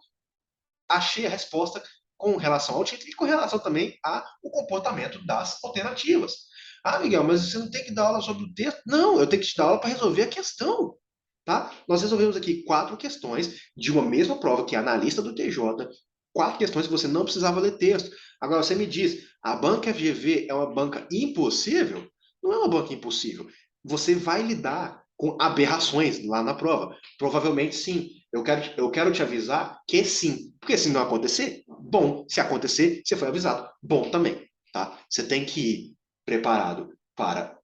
achei a resposta com relação ao título e com relação também ao comportamento das alternativas. Ah, Miguel, mas você não tem que dar aula sobre o texto? Não, eu tenho que te dar aula para resolver a questão. Tá? Nós resolvemos aqui quatro questões de uma mesma prova, que é analista do TJ, quatro questões que você não precisava ler texto. Agora, você me diz, a banca FGV é uma banca impossível? Não é uma banca impossível. Você vai lidar com aberrações lá na prova. Provavelmente sim. Eu quero te avisar que sim. Porque se não acontecer, bom. Se acontecer, você foi avisado. Bom também. Tá? Você tem que ir preparado para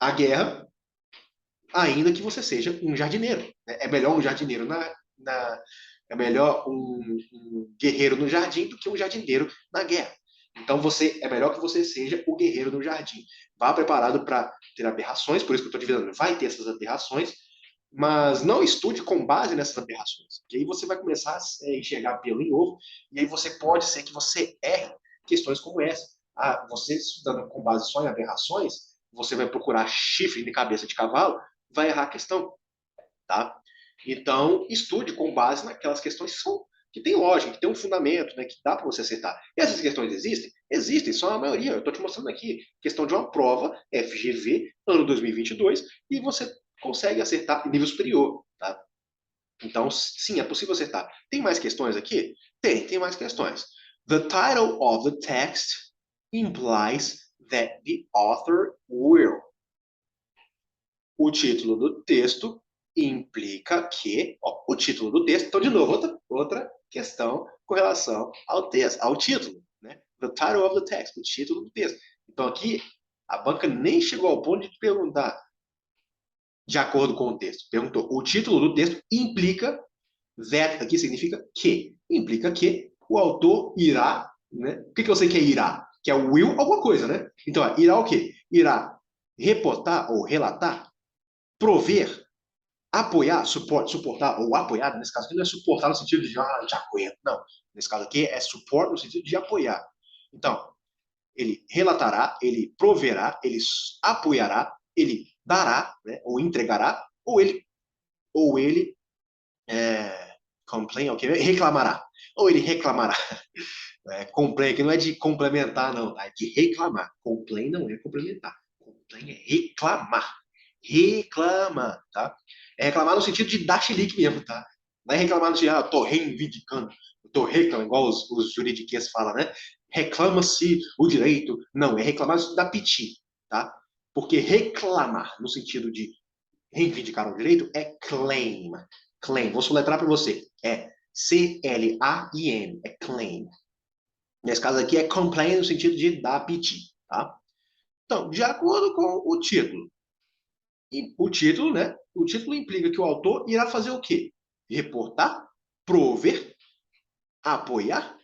a guerra, ainda que você seja um jardineiro. Né? É melhor um jardineiro é melhor um guerreiro no jardim do que um jardineiro na guerra. Então é melhor que você seja o guerreiro no jardim. Vá preparado para ter aberrações, por isso que eu estou dividindo, vai ter essas aberrações, mas não estude com base nessas aberrações, que aí você vai começar a enxergar pelo em ovo, e aí você pode ser que você erre questões como essa. Você estudando com base só em aberrações, você vai procurar chifre de cabeça de cavalo, vai errar a questão, tá? Então, estude com base naquelas questões que tem lógica, que tem um fundamento, né, que dá para você acertar. E essas questões existem? Existem, só a maioria. Eu estou te mostrando aqui, questão de uma prova FGV, ano 2022, e você consegue acertar em nível superior, tá? Então, sim, é possível acertar. Tem mais questões aqui? Tem mais questões. The title of the text implies that the author will. O título do texto implica que, ó, o título do texto, então de novo, outra questão com relação ao texto, ao título, né? The title of the text, o título do texto. Então aqui, a banca nem chegou ao ponto de perguntar de acordo com o texto. Perguntou, o título do texto implica, that aqui significa que, implica que o autor irá, né? O que eu sei que é irá? Que é o will alguma coisa, né? Então, irá o quê? Irá reportar ou relatar, prover, apoiar, suportar ou apoiar, nesse caso aqui não é suportar no sentido de apoiar, não. Nesse caso aqui é suporte no sentido de apoiar. Então, ele relatará, ele proverá, ele apoiará, ele dará, né, ou entregará, ou ele complain, okay, reclamará, ou ele reclamará. Complain aqui não é de complementar, não, tá? É de reclamar. Complain não é complementar. Complain é reclamar. Reclama, tá? É reclamar no sentido de dar chilique mesmo, tá? Não é reclamar no sentido, eu tô reivindicando, eu tô reclamando, igual os juridiquês falam, né? Reclama-se o direito. Não, é reclamar no sentido da piti, tá? Porque reclamar no sentido de reivindicar o direito é claim. Claim. Vou soletrar para você. É C-L-A-I-M. É claim. Nesse caso aqui é complain no sentido de dar piti, tá? Então, de acordo com o título. E o título, né? O título implica que o autor irá fazer o quê? Reportar, prover, apoiar,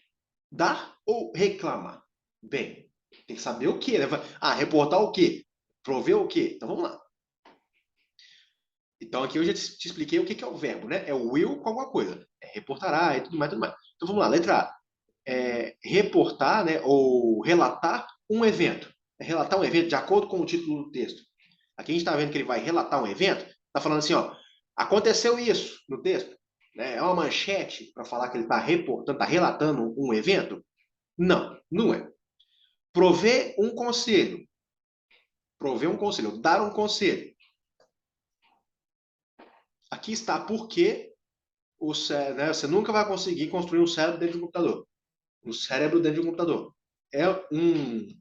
dar ou reclamar? Bem, tem que saber o quê, né? Ah, reportar o quê? Prover o quê? Então vamos lá. Então aqui eu já te expliquei o que é o verbo, né? É o will com alguma coisa. É reportará e tudo mais, tudo mais. Então vamos lá, letra A. Reportar, né, ou relatar um evento. Relatar um evento de acordo com o título do texto. Aqui a gente está vendo que ele vai relatar um evento. Está falando assim, ó, aconteceu isso no texto. Né? É uma manchete para falar que ele está reportando, está relatando um evento? Não, não é. Prover um conselho. Prover um conselho, dar um conselho. Aqui está porque né, você nunca vai conseguir construir um cérebro dentro de um computador. Um cérebro dentro de um computador. É um.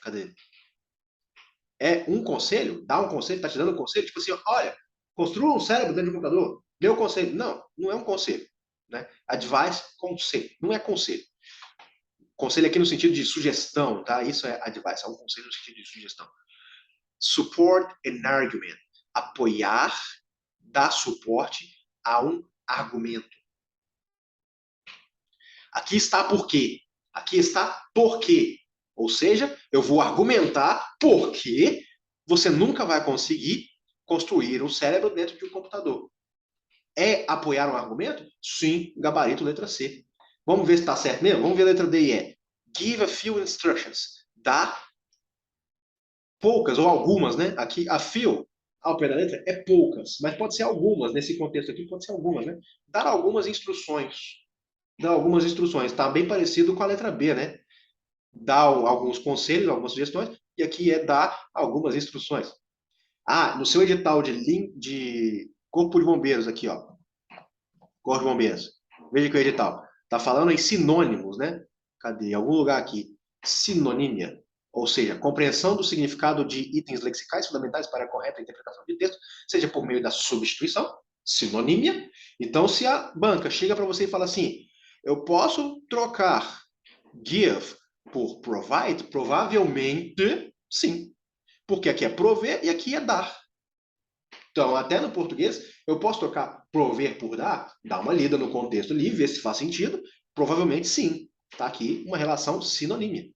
Cadê? É um conselho? Dá um conselho? Está te dando um conselho? Tipo assim, olha, construa um cérebro dentro de um computador. Dê um conselho. Não, não é um conselho. Né? Advice, conselho. Não é conselho. Conselho aqui no sentido de sugestão, tá? Isso é advice, é um conselho no sentido de sugestão. Support an argument. Apoiar, dar suporte a um argumento. Aqui está por quê? Aqui está por quê? Ou seja, eu vou argumentar por que você nunca vai conseguir construir um cérebro dentro de um computador. É apoiar um argumento? Sim, gabarito letra C. Vamos ver se está certo mesmo? Vamos ver a letra D e E. Give a few instructions. Dá poucas ou algumas, né? Aqui, a few, ao pé da letra, é poucas, mas pode ser algumas. Nesse contexto aqui, pode ser algumas, né? Dar algumas instruções. Dar algumas instruções. Está bem parecido com a letra B, né? Dar alguns conselhos, algumas sugestões, e aqui é dar algumas instruções. Ah, no seu edital de Corpo de Bombeiros, aqui, ó. Corpo de Bombeiros. Veja que o edital. Está falando em sinônimos, né? Cadê? Em algum lugar aqui. Sinonímia. Ou seja, compreensão do significado de itens lexicais fundamentais para a correta interpretação de texto, seja por meio da substituição, sinonímia. Então, se a banca chega para você e fala assim, eu posso trocar give por provide, provavelmente sim. Porque aqui é prover e aqui é dar. Então, até no português, eu posso trocar prover por dar, dar uma lida no contexto ali, ver se faz sentido. Provavelmente sim. Está aqui uma relação sinonímia.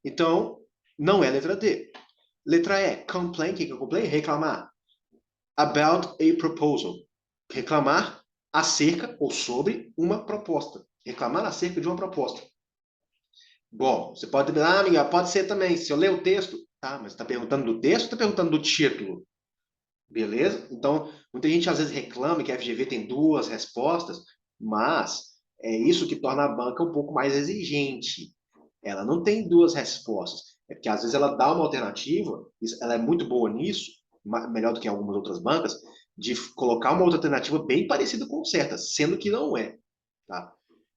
Então, não é letra D. Letra E, complain. O que é complain? Reclamar. About a proposal. Reclamar acerca ou sobre uma proposta. Reclamar acerca de uma proposta. Bom, você pode dizer, ah, amiga, pode ser também. Se eu ler o texto, tá, mas está perguntando do texto ou está perguntando do título? Beleza? Então, muita gente às vezes reclama que a FGV tem duas respostas, mas é isso que torna a banca um pouco mais exigente. Ela não tem duas respostas. É porque às vezes ela dá uma alternativa, ela é muito boa nisso, melhor do que algumas outras bancas, de colocar uma outra alternativa bem parecida com certa, sendo que não é. Tá?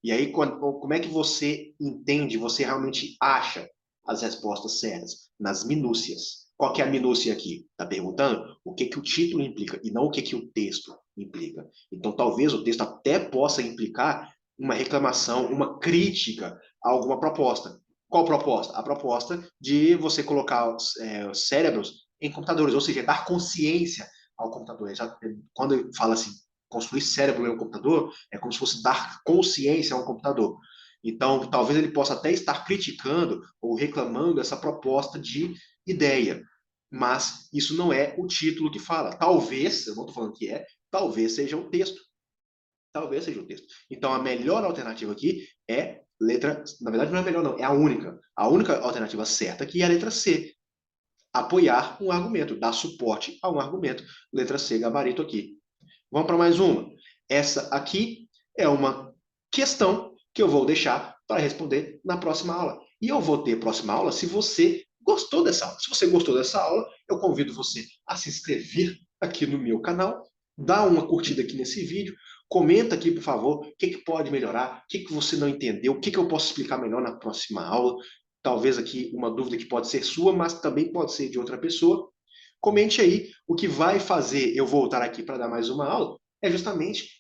E aí, como é que você entende, você realmente acha as respostas certas? Nas minúcias. Qual que é a minúcia aqui? Está perguntando o que o título implica e não o que o texto implica. Então, talvez o texto até possa implicar uma reclamação, uma crítica a alguma proposta. Qual proposta? A proposta de você colocar cérebros em computadores, ou seja, dar consciência ao computador. Quando fala assim, construir cérebro em um computador, é como se fosse dar consciência a um computador. Então, talvez ele possa até estar criticando ou reclamando essa proposta de ideia, mas isso não é o título que fala. Talvez, eu não estou falando que é, talvez seja o texto. Talvez seja o texto. Então, a melhor alternativa aqui é letra. Na verdade, não é a melhor, não, é a única. A única alternativa certa aqui é a letra C. Apoiar um argumento, dar suporte a um argumento. Letra C, gabarito aqui. Vamos para mais uma. Essa aqui é uma questão que eu vou deixar para responder na próxima aula. E eu vou ter próxima aula se você gostou dessa aula. Se você gostou dessa aula, eu convido você a se inscrever aqui no meu canal, dá uma curtida aqui nesse vídeo, comenta aqui, por favor, o que pode melhorar, o que você não entendeu, o que eu posso explicar melhor na próxima aula. Talvez aqui uma dúvida que pode ser sua, mas também pode ser de outra pessoa. Comente aí. O que vai fazer eu voltar aqui para dar mais uma aula é justamente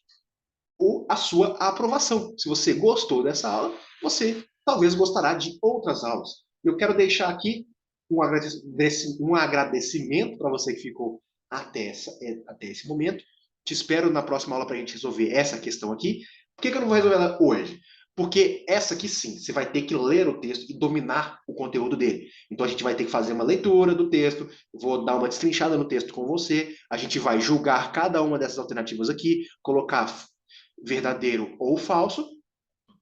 a sua aprovação. Se você gostou dessa aula, você talvez gostará de outras aulas. Eu quero deixar aqui um agradecimento para você que ficou até esse momento. Te espero na próxima aula para a gente resolver essa questão aqui. Por que eu não vou resolver ela hoje? Porque essa aqui sim, você vai ter que ler o texto e dominar o conteúdo dele. Então a gente vai ter que fazer uma leitura do texto, vou dar uma destrinchada no texto com você, a gente vai julgar cada uma dessas alternativas aqui, colocar verdadeiro ou falso,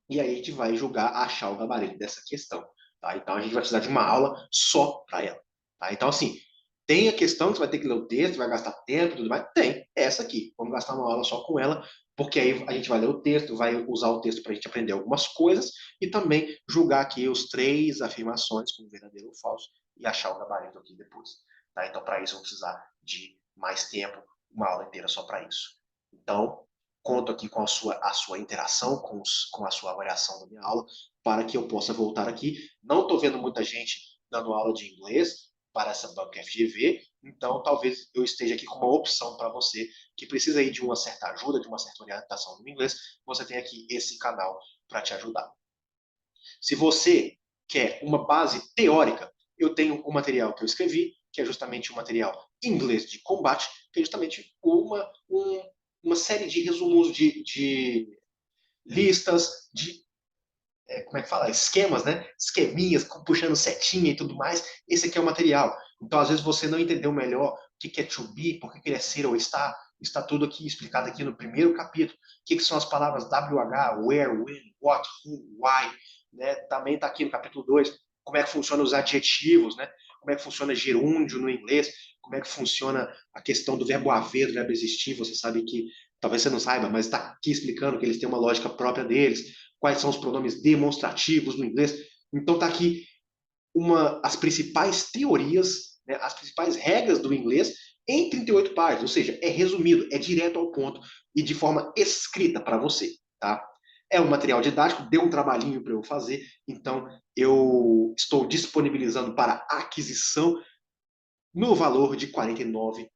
e aí a gente vai julgar, achar o gabarito dessa questão. Tá? Então a gente vai precisar de uma aula só para ela. Tá? Então, assim, tem a questão que você vai ter que ler o texto, vai gastar tempo e tudo mais. Tem, essa aqui. Vamos gastar uma aula só com ela, porque aí a gente vai ler o texto, vai usar o texto para a gente aprender algumas coisas e também julgar aqui os 3 afirmações como verdadeiro ou falso e achar o gabarito aqui depois. Tá? Então, para isso, vamos precisar de mais tempo, uma aula inteira só para isso. Então, conto aqui com a sua interação, com a sua avaliação da minha aula, para que eu possa voltar aqui. Não estou vendo muita gente dando aula de inglês para essa banca FGV, então talvez eu esteja aqui com uma opção para você que precisa aí de uma certa ajuda, de uma certa orientação no inglês, você tem aqui esse canal para te ajudar. Se você quer uma base teórica, eu tenho um material que eu escrevi, que é justamente o material Inglês de Combate, que é justamente uma série de resumos de listas, de como é que fala? Esquemas, né? Esqueminhas, puxando setinha e tudo mais. Esse aqui é o material. Então, às vezes, você não entendeu melhor o que é to be, por que ele é ser ou estar. Está tudo aqui explicado aqui no primeiro capítulo. O que são as palavras WH, where, when, what, who, why. Né? Também está aqui no capítulo 2. Como é que funcionam os adjetivos, né? Como é que funciona gerúndio no inglês, como é que funciona a questão do verbo haver, do verbo existir. Você sabe que, talvez você não saiba, mas está aqui explicando que eles têm uma lógica própria deles, quais são os pronomes demonstrativos no inglês. Então está aqui as principais teorias, né, as principais regras do inglês em 38 páginas, ou seja, é resumido, é direto ao ponto e de forma escrita para você. Tá? É um material didático, deu um trabalhinho para eu fazer, então eu estou disponibilizando para aquisição no valor de R$ 49.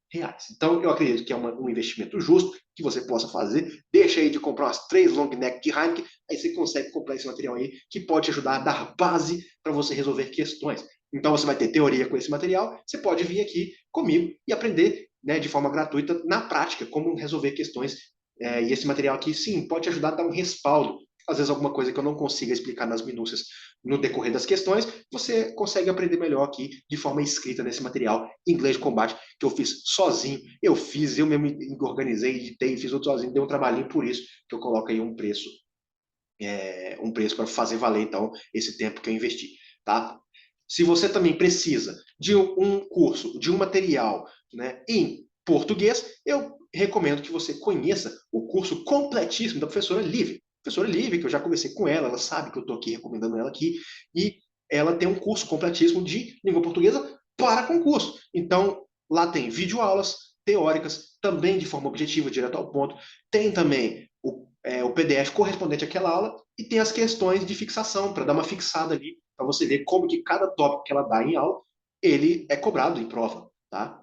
Então, eu acredito que é um investimento justo que você possa fazer. Deixa aí de comprar umas 3 long neck de Heineken, aí você consegue comprar esse material aí que pode te ajudar a dar base para você resolver questões. Então, você vai ter teoria com esse material, você pode vir aqui comigo e aprender, né, de forma gratuita, na prática, como resolver questões. E esse material aqui, sim, pode te ajudar a dar um respaldo. Às vezes, alguma coisa que eu não consiga explicar nas minúcias no decorrer das questões, você consegue aprender melhor aqui de forma escrita nesse material Inglês de Combate, que eu fiz sozinho. Eu mesmo me organizei, editei, fiz tudo sozinho, deu um trabalhinho, por isso que eu coloco aí um preço para fazer valer, então, esse tempo que eu investi. Tá? Se você também precisa de um curso, de um material, né, em português, eu recomendo que você conheça o curso completíssimo da professora Lívia. Professora Lívia, que eu já conversei com ela sabe que eu estou aqui recomendando ela aqui, e ela tem um curso completíssimo de língua portuguesa para concurso. Então, lá tem videoaulas teóricas, também de forma objetiva, direto ao ponto. Tem também o PDF correspondente àquela aula e tem as questões de fixação, para dar uma fixada ali, para você ver como que cada tópico que ela dá em aula, ele é cobrado em prova, tá?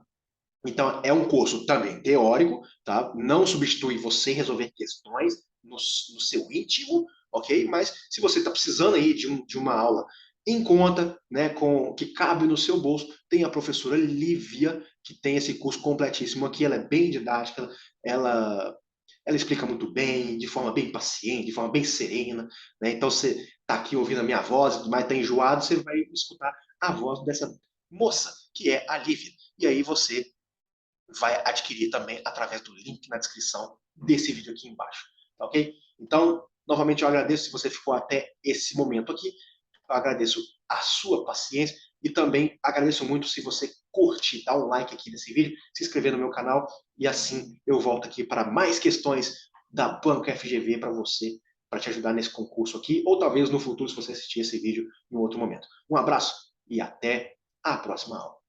Então, é um curso também teórico, tá? Não substitui você resolver questões no seu íntimo, ok? Mas se você está precisando aí de uma aula em conta, né, que cabe no seu bolso, tem a professora Lívia, que tem esse curso completíssimo aqui, ela é bem didática, ela, ela explica muito bem, de forma bem paciente, de forma bem serena, né? Então, você está aqui ouvindo a minha voz, mas está enjoado, você vai escutar a voz dessa moça, que é a Lívia. E aí você vai adquirir também através do link na descrição desse vídeo aqui embaixo, tá ok? Então, novamente eu agradeço se você ficou até esse momento aqui, eu agradeço a sua paciência e também agradeço muito se você curte, dar um like aqui nesse vídeo, se inscrever no meu canal e assim eu volto aqui para mais questões da Banca FGV para você, para te ajudar nesse concurso aqui, ou talvez no futuro se você assistir esse vídeo em outro momento. Um abraço e até a próxima aula.